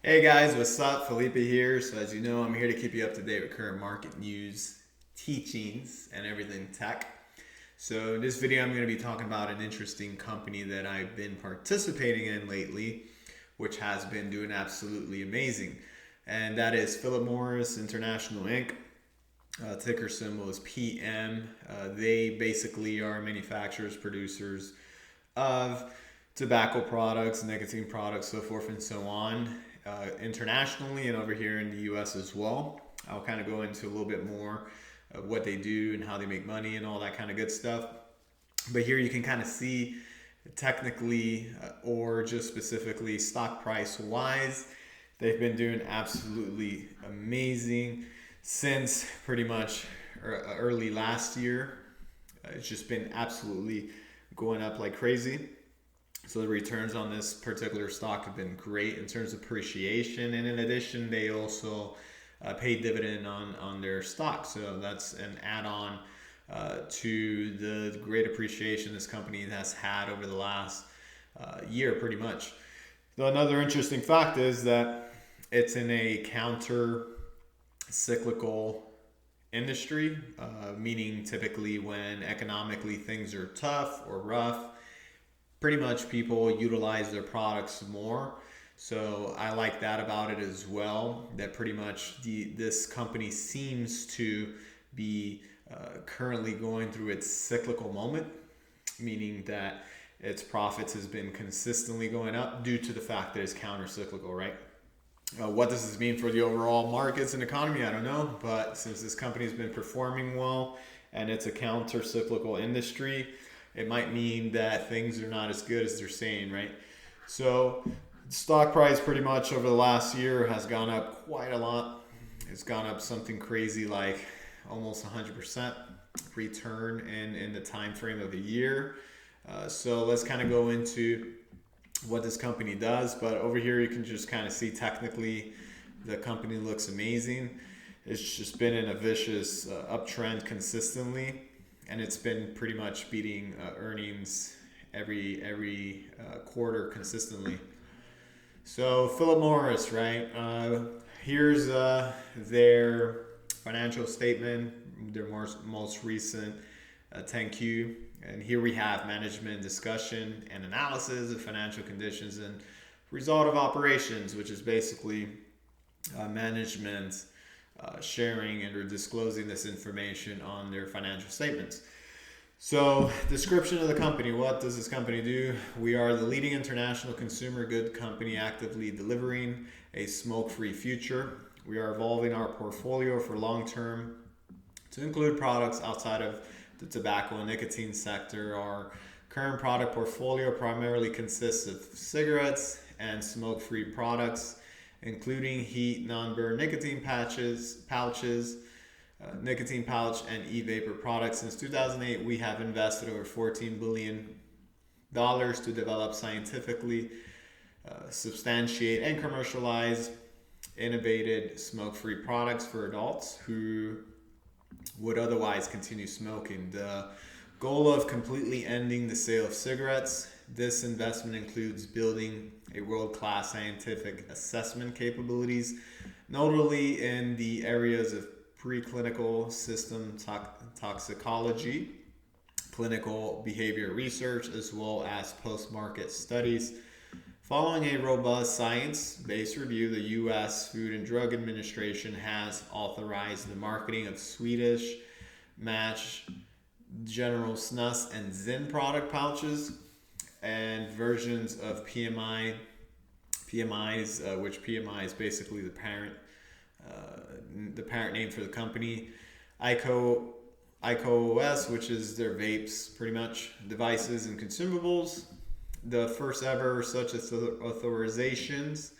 Hey guys, what's up? Felipe here. So as you know, I'm here to keep you up to date with current market news, teachings, and everything tech. So in this video, I'm going to be talking about an interesting company that I've been participating in lately, which has been doing absolutely amazing. And that is Philip Morris International Inc. Ticker symbol is PM. They basically are manufacturers, producers of tobacco products, nicotine products, so forth and so on, internationally and over here in the US as well. I'll kind of go into a little bit more of what they do and how they make money and all that kind of good stuff. But here you can kind of see technically or just specifically stock price wise, they've been doing absolutely amazing since pretty much early last year. It's just been absolutely going up like crazy. So the returns on this particular stock have been great in terms of appreciation, and in addition, they also pay dividend on their stock. So that's an add-on to the great appreciation this company has had over the last year, pretty much. So another interesting fact is that it's in a counter cyclical industry, meaning typically when economically things are tough or rough, pretty much people utilize their products more. So I like that about it as well, that pretty much this company seems to be currently going through its cyclical moment, meaning that its profits has been consistently going up due to the fact that it's counter-cyclical, right? What does this mean for the overall markets and economy? I don't know, but since this company has been performing well and it's a counter-cyclical industry, it might mean that things are not as good as they're saying, right? So stock price pretty much over the last year has gone up quite a lot. It's gone up something crazy like almost 100% return in the time frame of a year. So let's kind of go into what this company does. But over here you can just kind of see technically the company looks amazing. It's just been in a vicious uptrend consistently, and it's been pretty much beating earnings every quarter consistently. So Philip Morris, right? Here's their financial statement, their most recent 10Q. And here we have management discussion and analysis of financial conditions and result of operations, which is basically management sharing and or disclosing this information on their financial statements. So, description of the company. What does this company do? We are the leading international consumer good company actively delivering a smoke-free future. We are evolving our portfolio for long-term to include products outside of the tobacco and nicotine sector. Our current product portfolio primarily consists of cigarettes and smoke-free products, including heat non-burn nicotine pouches, nicotine pouch, and e-vapor products. Since 2008, we have invested over $14 billion to develop scientifically substantiate and commercialize innovative smoke-free products for adults who would otherwise continue smoking. The goal of completely ending the sale of cigarettes. This investment includes building a world-class scientific assessment capabilities, notably in the areas of preclinical system toxicology, clinical behavior research, as well as post-market studies. Following a robust science-based review, the U.S. Food and Drug Administration has authorized the marketing of Swedish Match, General Snus, and Zyn product pouches and versions of PMIs, which PMI is basically the parent name for the company. IQOS, which is their vapes, pretty much, devices and consumables. The first ever such authorizations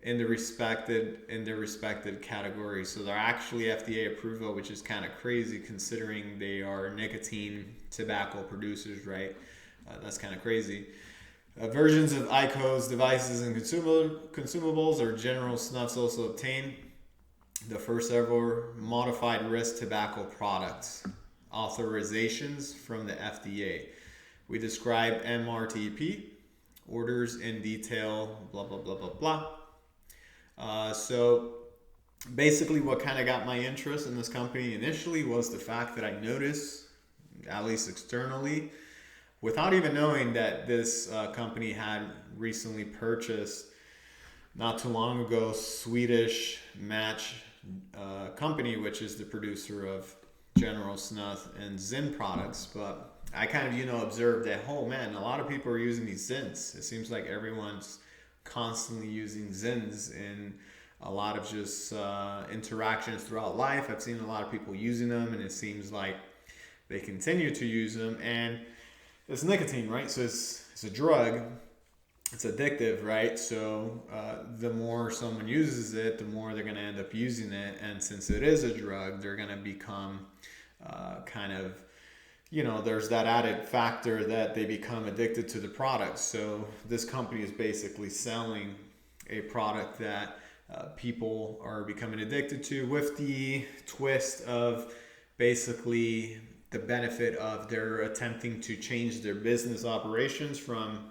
in their respected categories. So they're actually FDA approval, which is kind of crazy considering they are nicotine tobacco producers, right? That's kind of crazy. Versions of IQOS devices and consumables or general snuffs also obtained. The first ever modified risk tobacco products authorizations from the FDA. We describe MRTP, orders in detail, blah, blah, blah, blah, blah. So basically what kind of got my interest in this company initially was the fact that I noticed, at least externally, without even knowing, that this company had recently purchased, not too long ago, Swedish Match company, which is the producer of General Snuff and Zyn products. But I kind of, observed that, oh man, a lot of people are using these Zyns. It seems like everyone's constantly using Zyns in a lot of just interactions throughout life. I've seen a lot of people using them, and it seems like they continue to use them. And it's nicotine, right? So it's a drug. It's addictive, right? So the more someone uses it, the more they're going to end up using it. And since it is a drug, they're going to become there's that added factor that they become addicted to the product. So this company is basically selling a product that people are becoming addicted to, with the twist of basically the benefit of they're attempting to change their business operations from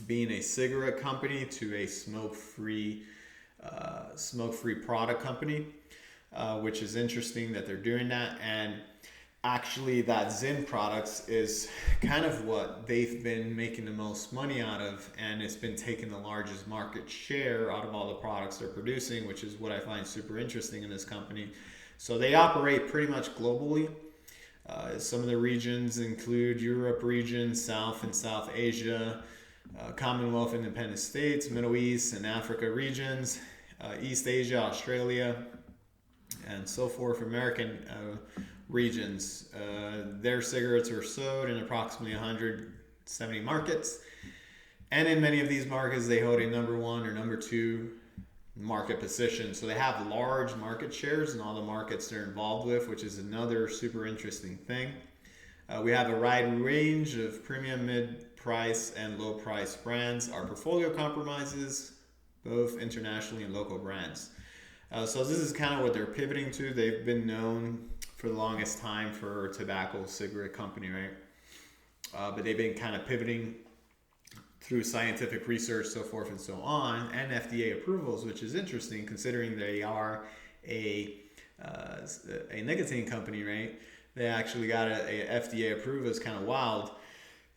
being a cigarette company to a smoke-free product company, which is interesting that they're doing that. And actually, that Zyn products is kind of what they've been making the most money out of, and it's been taking the largest market share out of all the products they're producing, which is what I find super interesting in this company. So they operate pretty much globally. Some of the regions include Europe region, South and South Asia, Commonwealth Independent States, Middle East and Africa regions, East Asia, Australia, and so forth, American regions. Their cigarettes are sold in approximately 170 markets. And in many of these markets, they hold a number one or number two market position. So they have large market shares in all the markets they're involved with, which is another super interesting thing. We have a wide range of premium, mid-price, and low-price brands. Our portfolio compromises both internationally and local brands. So this is kind of what they're pivoting to. They've been known for the longest time for a tobacco cigarette company, right? But they've been kind of pivoting through scientific research, so forth and so on, and FDA approvals, which is interesting considering they are a nicotine company, right? They actually got a FDA approved. It's kind of wild.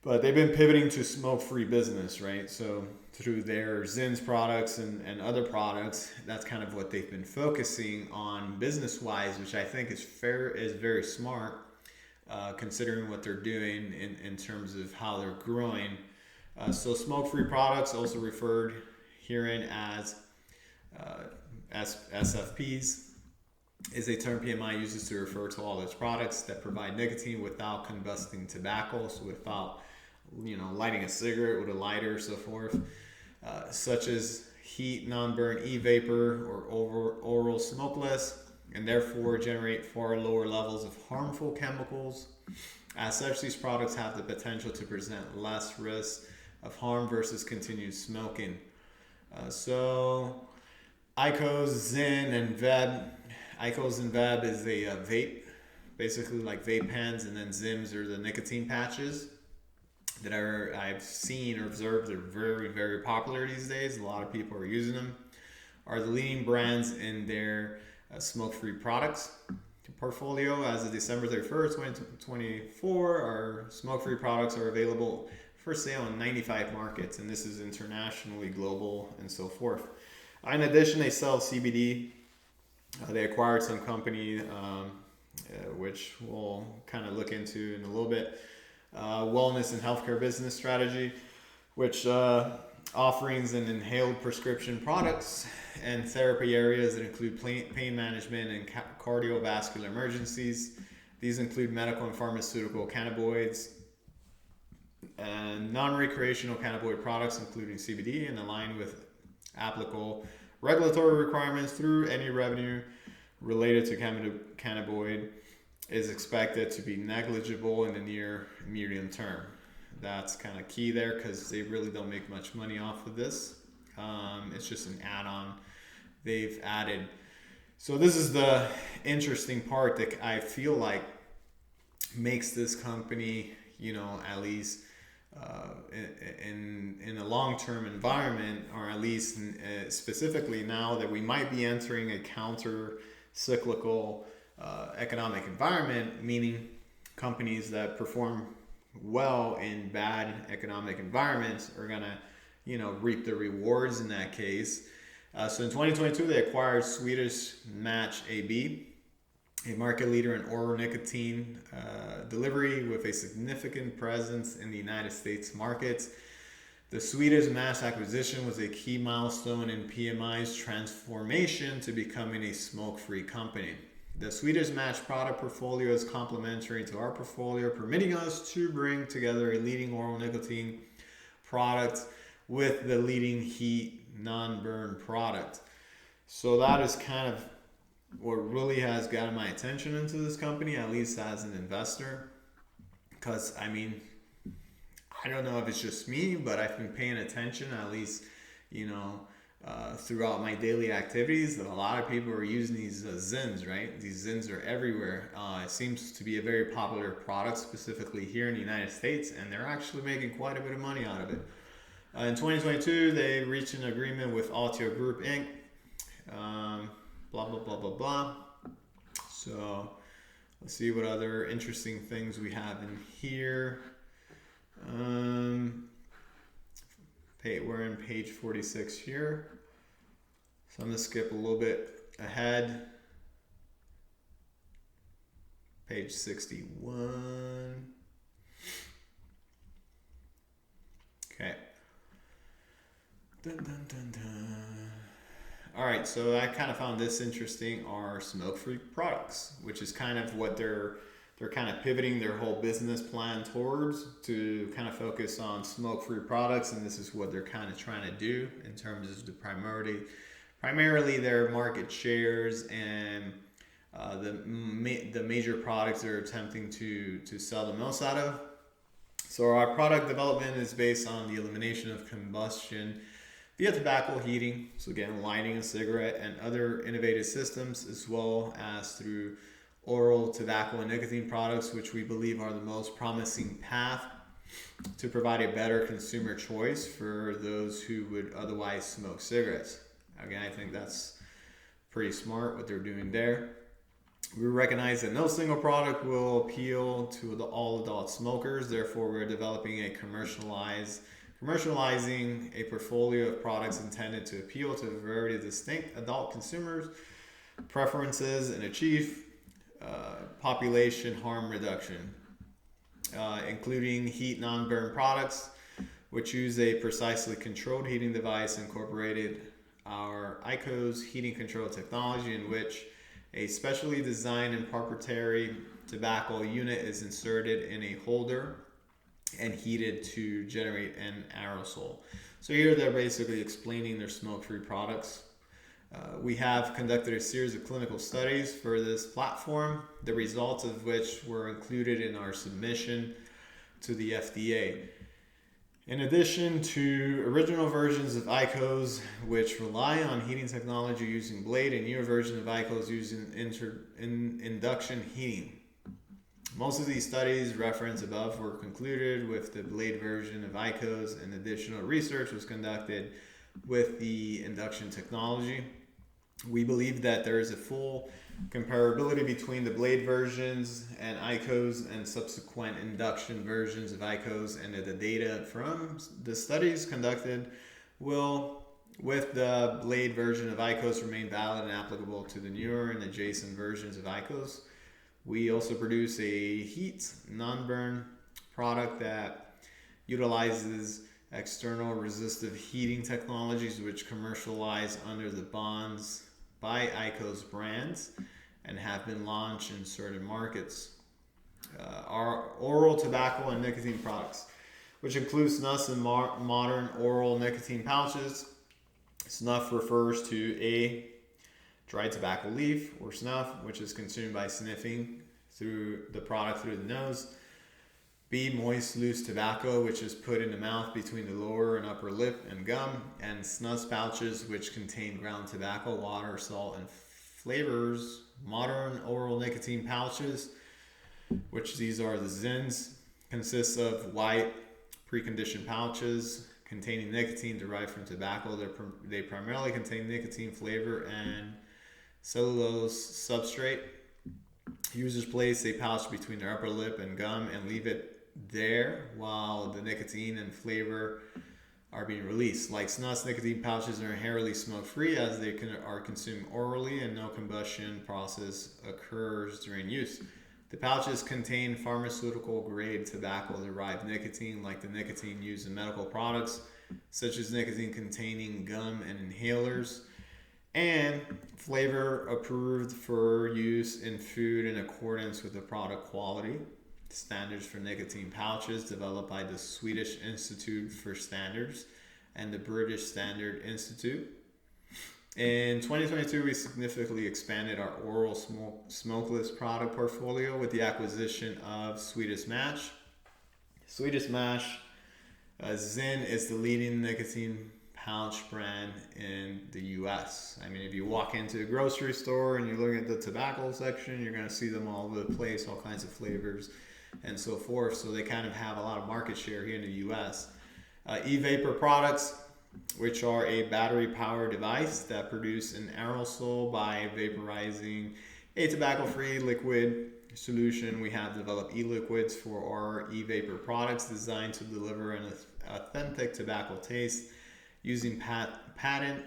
But they've been pivoting to smoke-free business, right? So through their Zyns products and other products, that's kind of what they've been focusing on business-wise, which I think is very smart, considering what they're doing in terms of how they're growing. So smoke-free products, also referred herein as SFPs, is a term PMI uses to refer to all its products that provide nicotine without combusting tobacco, so without lighting a cigarette with a lighter, so forth, such as heat, non-burn, e-vapor, or oral smokeless, and therefore generate far lower levels of harmful chemicals. As such, these products have the potential to present less risk of harm versus continued smoking. So IQOS, Zyn, and Veb. IQOS and Veb is a vape, basically like vape pens, and then Zims are the nicotine patches that I've seen or observed. They're very, very popular these days. A lot of people are using them. Are the leading brands in their smoke-free products portfolio. As of December 31st, 2024, our smoke-free products are available for sale in 95 markets, and this is internationally, global, and so forth. In addition, they sell CBD. They acquired some company, which we'll kind of look into in a little bit. Wellness and healthcare business strategy, which offerings and inhaled prescription products and therapy areas that include pain management and cardiovascular emergencies. These include medical and pharmaceutical cannabinoids and non-recreational cannabinoid products, including CBD, and aligned with applicable regulatory requirements. Through any revenue related to cannabinoid is expected to be negligible in the near medium term. That's kind of key there because they really don't make much money off of this. It's just an add-on they've added. So this is the interesting part that I feel like makes this company, at least in a long-term environment, or at least specifically now that we might be entering a counter-cyclical economic environment, meaning companies that perform well in bad economic environments are gonna, reap the rewards in that case. So in 2022, they acquired Swedish Match AB, a market leader in oral nicotine delivery with a significant presence in the United States markets. The Swedish Match acquisition was a key milestone in PMI's transformation to becoming a smoke-free company. The Swedish Match product portfolio is complementary to our portfolio, permitting us to bring together a leading oral nicotine product with the leading heat non-burn product. So that is kind of what really has gotten my attention into this company, at least as an investor. Because, I don't know if it's just me, but I've been paying attention, at least, throughout my daily activities, that a lot of people are using these Zins, right? These Zins are everywhere. It seems to be a very popular product, specifically here in the United States, and they're actually making quite a bit of money out of it. In 2022, they reached an agreement with Altio Group Inc. Blah, blah, blah, blah, blah. So let's see what other interesting things we have in here. We're in page 46 here. So I'm going to skip a little bit ahead. Page 61. Okay. Dun, dun, dun, dun. All right, so I kind of found this interesting, are smoke-free products, which is kind of what they're kind of pivoting their whole business plan towards, to kind of focus on smoke-free products, and this is what they're kind of trying to do in terms of the primarily their market shares and the major products they're attempting to sell the most out of. So our product development is based on the elimination of combustion via tobacco heating, so again, lighting a cigarette and other innovative systems, as well as through oral tobacco and nicotine products, which we believe are the most promising path to provide a better consumer choice for those who would otherwise smoke cigarettes. Again, I think that's pretty smart what they're doing there. We recognize that no single product will appeal to all adult smokers. Therefore, we're developing commercializing a portfolio of products intended to appeal to a variety of distinct adult consumers' preferences and achieve population harm reduction, including heat non-burn products, which use a precisely controlled heating device incorporated our IQOS heating control technology, in which a specially designed and proprietary tobacco unit is inserted in a holder and heated to generate an aerosol. So here they're basically explaining their smoke-free products. We have conducted a series of clinical studies for this platform, the results of which were included in our submission to the FDA. In addition to original versions of IQOS, which rely on heating technology using blade, and newer versions of IQOS using induction heating. Most of these studies referenced above were concluded with the blade version of IQOS, and additional research was conducted with the induction technology. We believe that there is a full comparability between the blade versions and IQOS and subsequent induction versions of IQOS, and that the data from the studies conducted will, with the blade version of IQOS, remain valid and applicable to the newer and adjacent versions of IQOS. We also produce a heat non-burn product that utilizes external resistive heating technologies, which commercialize under the Bonds by IQOS brands and have been launched in certain markets. Our oral tobacco and nicotine products, which includes snuff and modern oral nicotine pouches. Snuff refers to A, dried tobacco leaf or snuff, which is consumed by sniffing through the product through the nose. B, moist loose tobacco, which is put in the mouth between the lower and upper lip and gum. And snuff pouches, which contain ground tobacco, water, salt, and flavors. Modern oral nicotine pouches, which these are the Zins, consists of white preconditioned pouches containing nicotine derived from tobacco. They primarily contain nicotine flavor and cellulose substrate. Users place a pouch between their upper lip and gum and leave it there while the nicotine and flavor are being released. Like snuff, nicotine pouches are inherently smoke-free as they are consumed orally and no combustion process occurs during use. The pouches contain pharmaceutical-grade tobacco-derived nicotine, like the nicotine used in medical products, such as nicotine-containing gum and inhalers, and flavor approved for use in food in accordance with the product quality standards for nicotine pouches developed by the Swedish Institute for Standards and the British Standard Institute. In 2022, we significantly expanded our oral smokeless product portfolio with the acquisition of Swedish Match. Swedish Match Zyn is the leading nicotine pouch brand in the US. I mean, if you walk into a grocery store and you're looking at the tobacco section, you're going to see them all over the place, all kinds of flavors and so forth. So they kind of have a lot of market share here in the US. E-vapor products, which are a battery-powered device that produce an aerosol by vaporizing a tobacco-free liquid solution. We have developed e-liquids for our e-vapor products designed to deliver an authentic tobacco taste using patented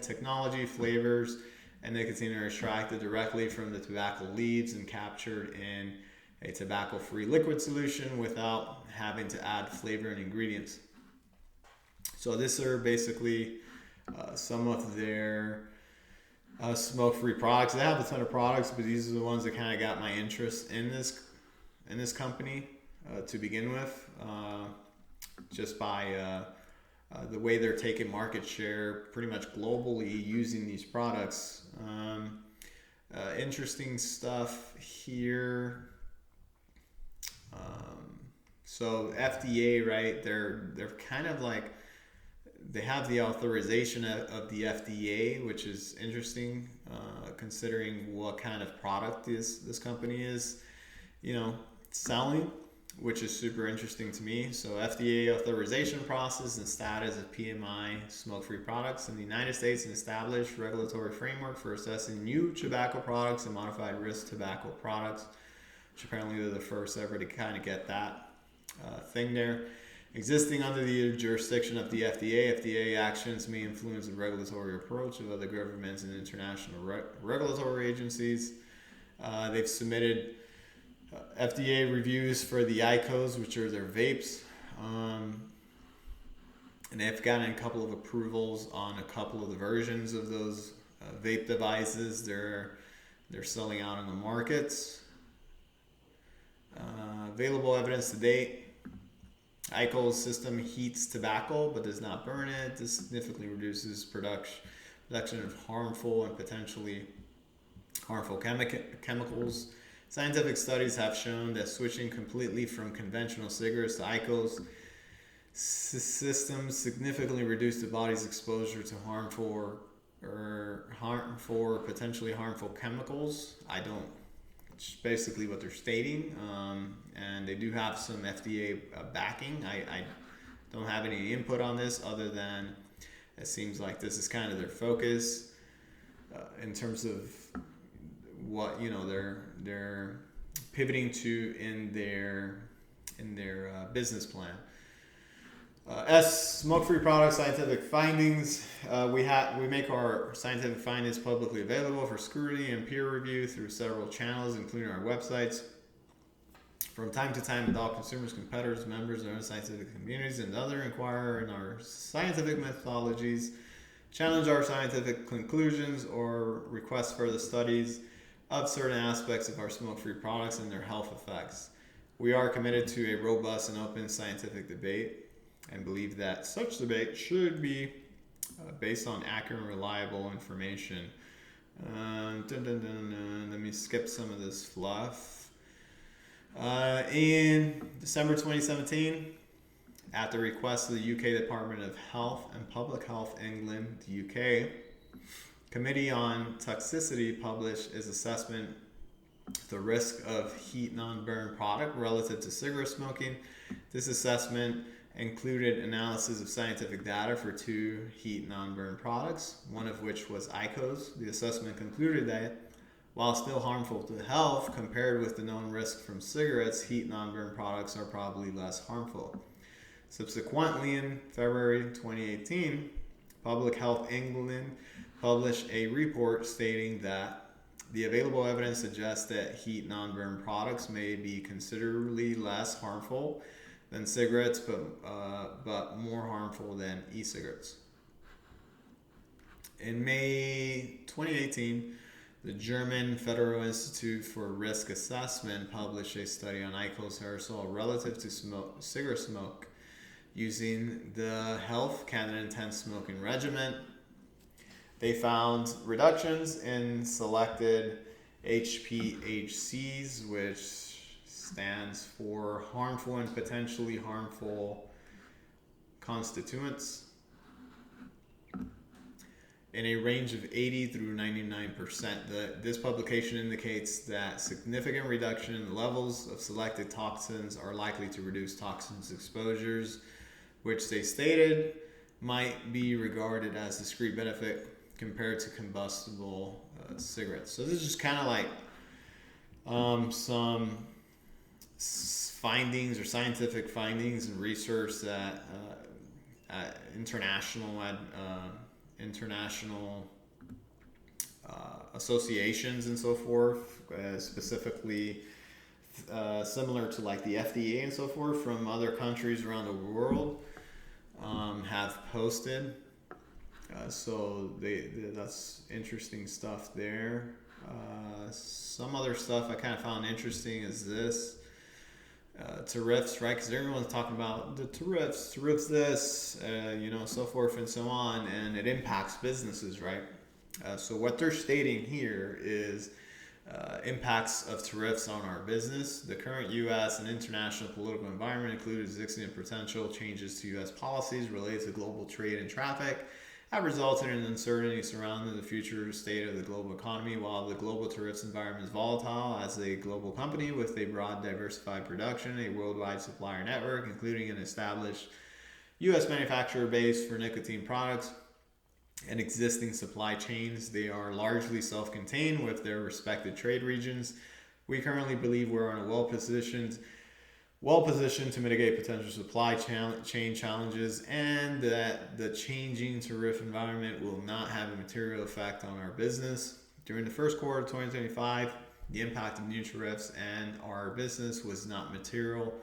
technology. Flavors and nicotine are extracted directly from the tobacco leaves and captured in a tobacco-free liquid solution without having to add flavor and ingredients. So these are basically some of their smoke-free products. They have a ton of products, but these are the ones that kind of got my interest in this company to begin with, just by the way they're taking market share pretty much globally using these products. Interesting stuff here. So FDA, right? They're kind of like, they have the authorization of the FDA, which is interesting, considering what kind of product this company is, selling, which is super interesting to me. So FDA authorization process and status of PMI smoke-free products in the United States, and established regulatory framework for assessing new tobacco products and modified risk tobacco products, which apparently they're the first ever to kind of get that thing there. Existing under the jurisdiction of the FDA, FDA actions may influence the regulatory approach of other governments and international regulatory agencies. They've submitted FDA reviews for the IQOS, which are their vapes. And they've gotten a couple of approvals on a couple of the versions of those vape devices they're selling out in the markets. Available evidence to date. IQOS system heats tobacco but does not burn it. This significantly reduces production of harmful and potentially harmful chemicals. Scientific studies have shown that switching completely from conventional cigarettes to IQOS systems significantly reduce the body's exposure to harmful or potentially harmful chemicals. It's basically what they're stating, and they do have some FDA backing. I don't have any input on this other than it seems like this is kind of their focus in terms of what they're pivoting to in their business plan. As smoke-free product scientific findings, we make our scientific findings publicly available for scrutiny and peer review through several channels, including our websites. From time to time, adult consumers, competitors, members of our scientific communities, and other inquire in our scientific methodologies, challenge our scientific conclusions, or request further studies of certain aspects of our smoke-free products and their health effects. We are committed to a robust and open scientific debate, and believe that such debate should be based on accurate and reliable information. Let me skip some of this fluff. In December 2017, at the request of the UK Department of Health and Public Health England, the UK, Committee on Toxicity published its assessment of the risk of heat non-burn product relative to cigarette smoking. This assessment included analysis of scientific data for 2 heat non-burn products, one of which was IQOS. The assessment concluded that while still harmful to health, compared with the known risk from cigarettes, heat non-burn products are probably less harmful. Subsequently, in February 2018, Public Health England published a report stating that the available evidence suggests that heat non-burn products may be considerably less harmful than cigarettes, but more harmful than e-cigarettes. In May 2018, the German Federal Institute for Risk Assessment published a study on IQOS aerosol relative to cigarette smoke using the Health Canada Intense Smoking Regimen. They found reductions in selected HPHCs, which stands for harmful and potentially harmful constituents, in a range of 80 through 99%. This publication indicates that significant reduction in the levels of selected toxins are likely to reduce toxins exposures, which they stated might be regarded as discrete benefit compared to combustible cigarettes. So this is just kind of like some findings or scientific findings and research that international associations and so forth, specifically similar to like the FDA and so forth from other countries around the world, have posted. So that's interesting stuff there. Some other stuff I kind of found interesting is this. Tariffs, right? Because everyone's talking about the tariffs this, so forth and so on, and it impacts businesses, right? So what they're stating here is impacts of tariffs on our business. The current U.S. and international political environment includes existing potential changes to U.S. policies related to global trade and traffic have resulted in uncertainty surrounding the future state of the global economy. While the global tariffs environment is volatile, as a global company with a broad diversified production, a worldwide supplier network, including an established U.S. manufacturer base for nicotine products and existing supply chains, they are largely self-contained with their respective trade regions. We currently believe we're in a well-positioned to mitigate potential supply chain challenges, and that the changing tariff environment will not have a material effect on our business. During the first quarter of 2025, the impact of new tariffs and our business was not material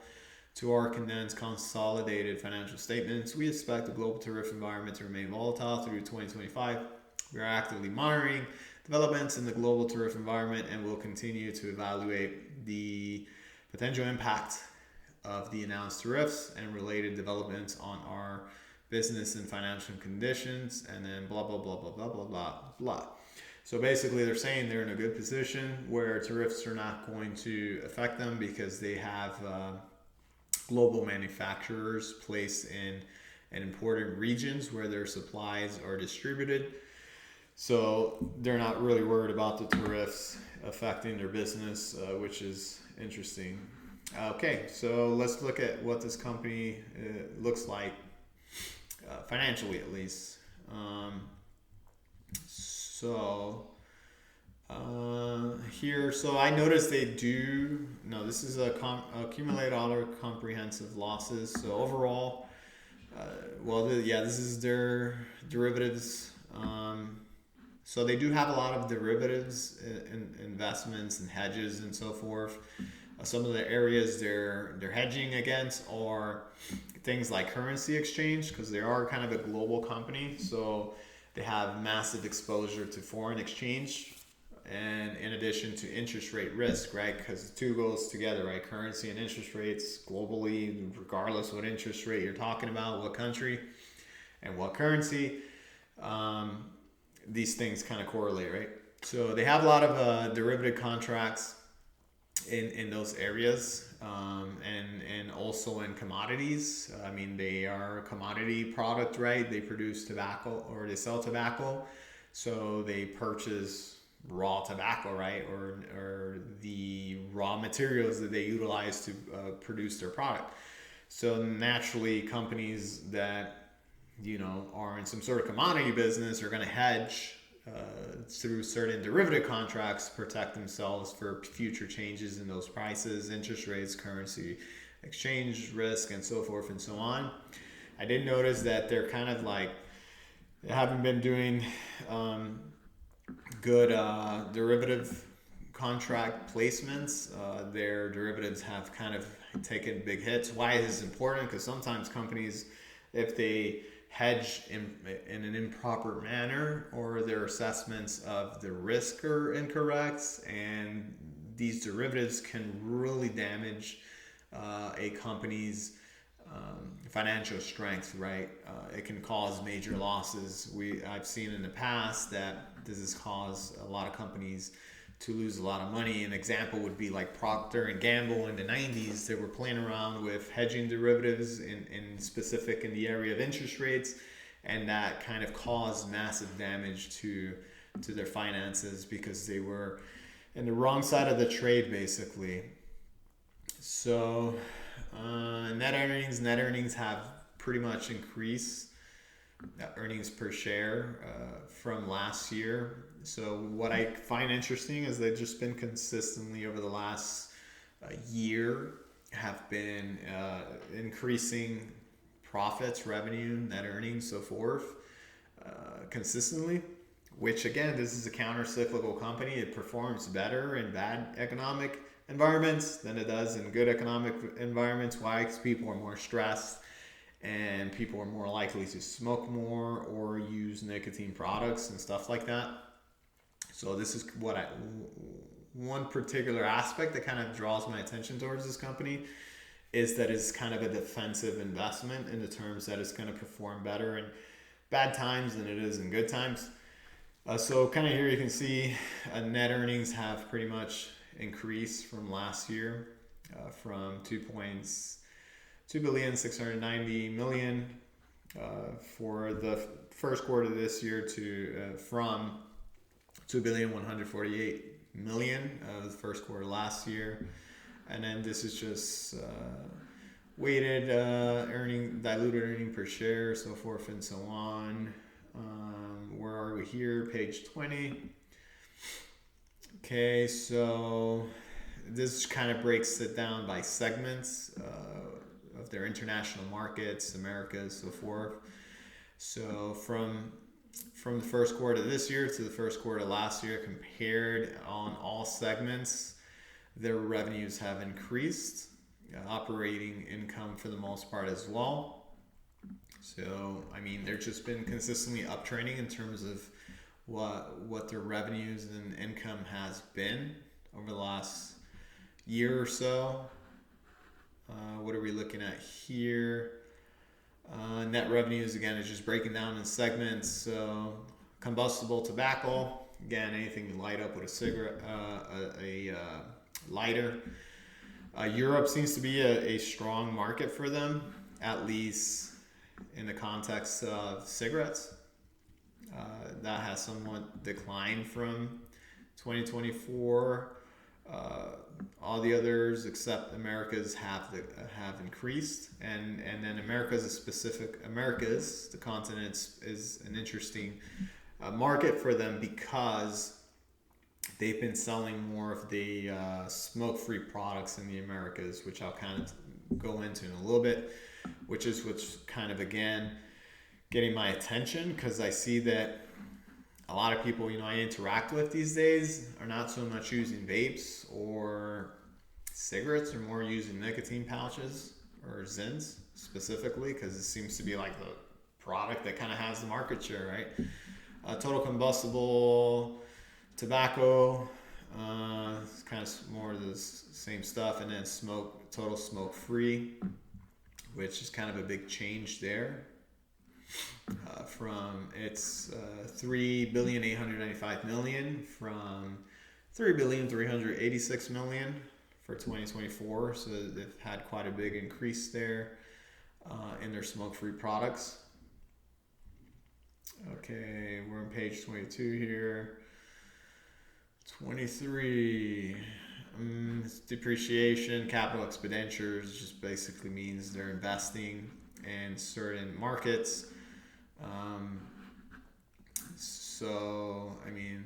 to our condensed consolidated financial statements. We expect the global tariff environment to remain volatile through 2025. We are actively monitoring developments in the global tariff environment and will continue to evaluate the potential impact of the announced tariffs and related developments on our business and financial conditions, and then blah, blah, blah, blah, blah, blah, blah, blah. So basically they're saying they're in a good position where tariffs are not going to affect them because they have global manufacturers placed in important regions where their supplies are distributed. So they're not really worried about the tariffs affecting their business, which is interesting. Okay, so let's look at what this company looks like, financially at least. Here, so I noticed they do, no, this is accumulated auto comprehensive losses. So overall, this is their derivatives. So they do have a lot of derivatives, investments and hedges and so forth. Some of the areas they're hedging against are things like currency exchange, because they are kind of a global company. So they have massive exposure to foreign exchange, and in addition to interest rate risk, right? Because the two goes together, right? Currency and interest rates globally, regardless what interest rate you're talking about, what country and what currency, these things kind of correlate, right? So they have a lot of derivative contracts in those areas, and also in commodities. I mean, they are a commodity product, right? They produce tobacco, or they sell tobacco, so they purchase raw tobacco, right? Or the raw materials that they utilize to produce their product. So naturally, companies that are in some sort of commodity business are going to hedge through certain derivative contracts to protect themselves for future changes in those prices, interest rates, currency exchange risk, and so forth and so on. I did notice that they're kind of like they haven't been doing good derivative contract placements. Their derivatives have kind of taken big hits. Why is this important? Because sometimes companies, if they hedge in an improper manner or their assessments of the risk are incorrect, and these derivatives can really damage a company's financial strength, right? It can cause major losses. I've seen in the past that this has caused a lot of companies to lose a lot of money. An example would be like Procter and Gamble in the 90s. They were playing around with hedging derivatives in specific in the area of interest rates, and that kind of caused massive damage to their finances because they were in the wrong side of the trade, basically. So net earnings have pretty much increased earnings per share from last year. So what I find interesting is they've just been consistently over the last year have been increasing profits, revenue, net earnings, so forth, consistently. Which again, this is a counter-cyclical company. It performs better in bad economic environments than it does in good economic environments. Why? Because people are more stressed and people are more likely to smoke more or use nicotine products and stuff like that. So this is one particular aspect that kind of draws my attention towards this company is that it's kind of a defensive investment in the terms that it's going to perform better in bad times than it is in good times. So kind of here you can see net earnings have pretty much increased from last year from 2,690,000,000 for the first quarter of this year to from 2,148,000,000 the first quarter last year. And then this is just weighted diluted earning per share, so forth and so on. Where are we here? Page 20. Okay, so this kind of breaks it down by segments of their international markets, Americas, so forth. So from the first quarter this year to the first quarter last year, compared on all segments, their revenues have increased, operating income for the most part as well. So, I mean, they've just been consistently uptrending in terms of what their revenues and income has been over the last year or so. What are we looking at here? Net revenues, again, is just breaking down in segments. So, combustible tobacco, again, anything you light up with a cigarette, a lighter. Europe seems to be a strong market for them, at least in the context of cigarettes. That has somewhat declined from 2024. All the others except Americas have increased, and then Americas, the continent is an interesting market for them because they've been selling more of the smoke-free products in the Americas, which I'll kind of go into in a little bit, which is what's kind of, again, getting my attention because I see that a lot of people, I interact with these days are not so much using vapes or cigarettes, they're more using nicotine pouches or Zins specifically because it seems to be like the product that kind of has the market share, right? Total combustible tobacco, it's kind of more of the same stuff, and then total smoke free, which is kind of a big change there. From it's 3,895,000,000 from 3,386,000,000 for 2024. So they've had quite a big increase there in their smoke-free products. Okay, we're on page 22 here. 23. It's depreciation. Capital expenditures just basically means they're investing in certain markets. Um, so I mean,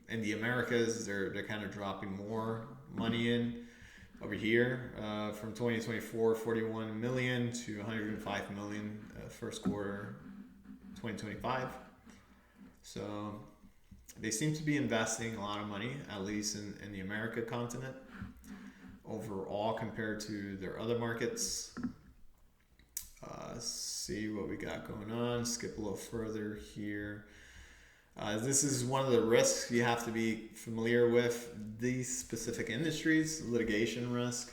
in the Americas, they're kind of dropping more money in over here from 2024, 41 million to 105 million first quarter 2025. So they seem to be investing a lot of money, at least in the America continent, overall compared to their other markets. See what we got going on. Skip a little further here. This is one of the risks you have to be familiar with. These specific industries, litigation risk.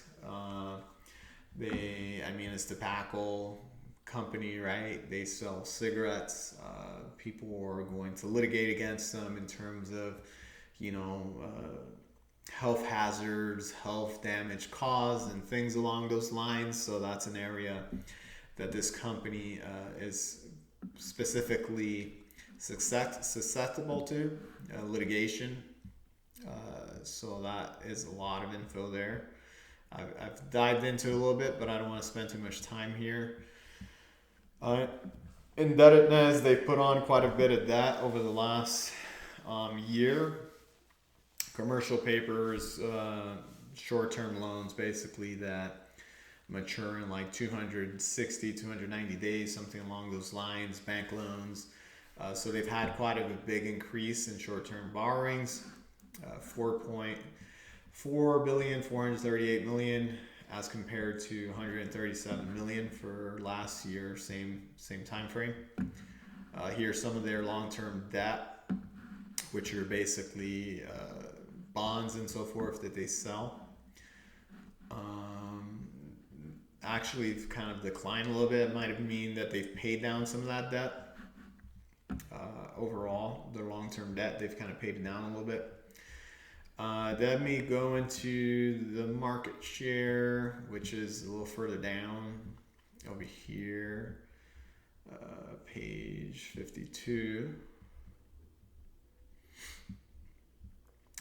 It's tobacco company, right? They sell cigarettes. People are going to litigate against them in terms of, health hazards, health damage caused, and things along those lines. So that's an area that this company is specifically susceptible to litigation. So that is a lot of info there. I've dived into it a little bit, but I don't want to spend too much time here. Indebtedness, they put on quite a bit of debt over the last year. Commercial papers, short-term loans basically that mature in like 260, 290 days, something along those lines, bank loans. So they've had quite a big increase in short-term borrowings, 4.4 billion, 438 million, as compared to 137 million for last year, same time frame. Here's some of their long-term debt, which are basically bonds and so forth that they sell. Actually kind of declined a little bit. It might mean that they've paid down some of that debt. Overall, their long-term debt, they've kind of paid it down a little bit. Let me go into the market share, which is a little further down over here, page 52.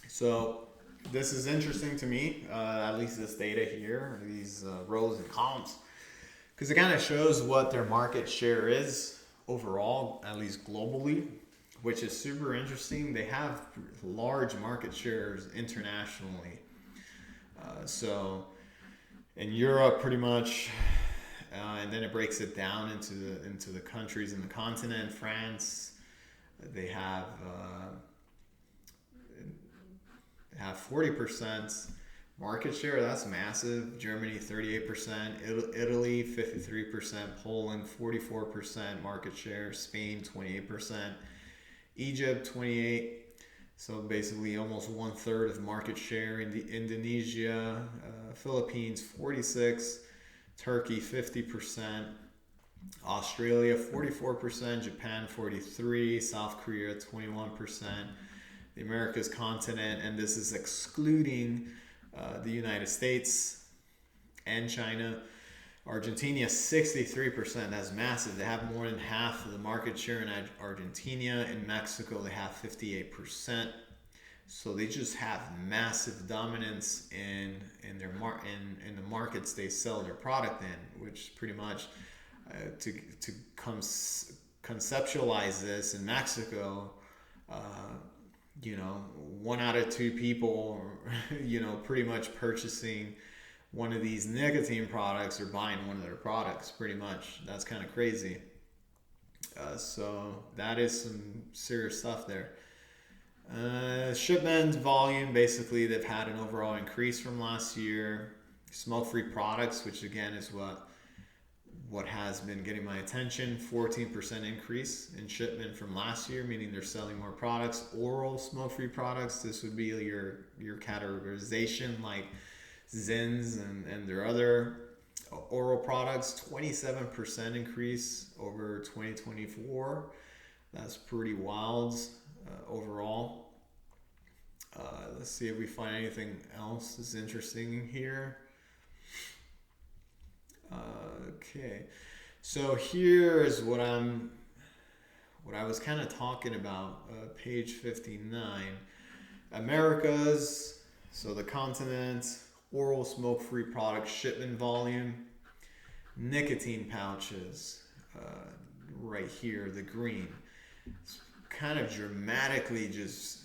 So this is interesting to me, at least this data here, these rows and columns, because it kind of shows what their market share is overall, at least globally, which is super interesting. They have large market shares internationally. So in Europe, pretty much, and then it breaks it down into the countries in the continent. France, they have 40% market share. That's massive. Germany 38%, Italy 53%, Poland 44% market share, Spain 28%, Egypt 28%. So basically almost 1/3 of market share in Indonesia, Philippines 46%, Turkey 50%, Australia 44%, Japan 43%, South Korea 21%. The Americas continent, and this is excluding the United States and China. Argentina 63%. That's massive. They have more than half of the market share in Argentina. In Mexico, they have 58%. So they just have massive dominance in the markets they sell their product in, which pretty much to conceptualize this in Mexico. 1 out of 2 people, pretty much purchasing one of these nicotine products or buying one of their products, pretty much. That's kind of crazy. So that is some serious stuff there. Shipment volume, basically, they've had an overall increase from last year. Smoke-free products, which again is what has been getting my attention, 14% increase in shipment from last year, meaning they're selling more products. Oral smoke-free products, this would be your categorization like Zins and their other oral products, 27% increase over 2024. That's pretty wild overall. Let's see if we find anything else that's interesting here. Okay, so here is what I was kind of talking about, page 59. Americas, So the continent, oral smoke-free product shipment volume, nicotine pouches, right here, the green. It's kind of dramatically just,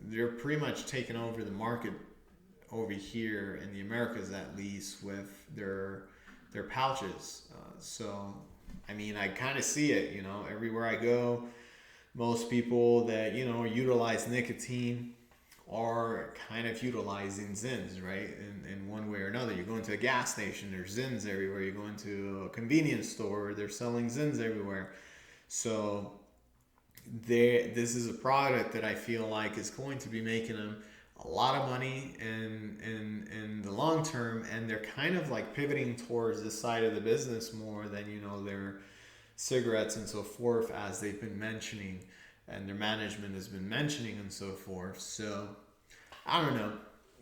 they're pretty much taking over the market over here in the Americas, at least, with their pouches. So I mean, I kind of see it, everywhere I go. Most people that utilize nicotine are kind of utilizing Zins, right? In one way or another. You go into a gas station, there's Zins everywhere. You go into a convenience store, they're selling Zins everywhere. So this is a product that I feel like is going to be making them a lot of money in the long term, and they're kind of like pivoting towards this side of the business more than their cigarettes and so forth, as they've been mentioning and their management has been mentioning and so forth. So I don't know,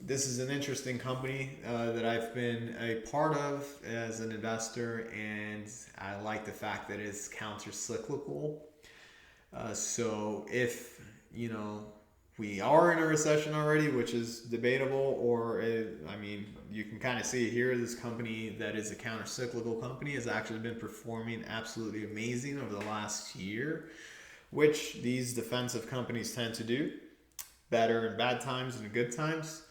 this is an interesting company that I've been a part of as an investor, and I like the fact that it's counter-cyclical. So if we are in a recession already, which is debatable, or you can kind of see here, this company that is a counter-cyclical company has actually been performing absolutely amazing over the last year, which these defensive companies tend to do better in bad times and in good times.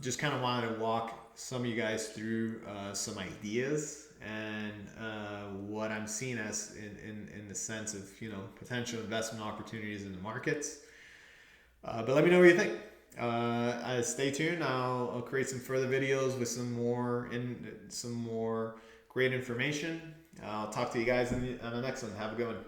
Just kind of wanted to walk some of you guys through some ideas and what I'm seeing as in the sense of potential investment opportunities in the markets. But let me know what you think. Stay tuned. I'll create some further videos with some more great information. I'll talk to you guys on the next one. Have a good one.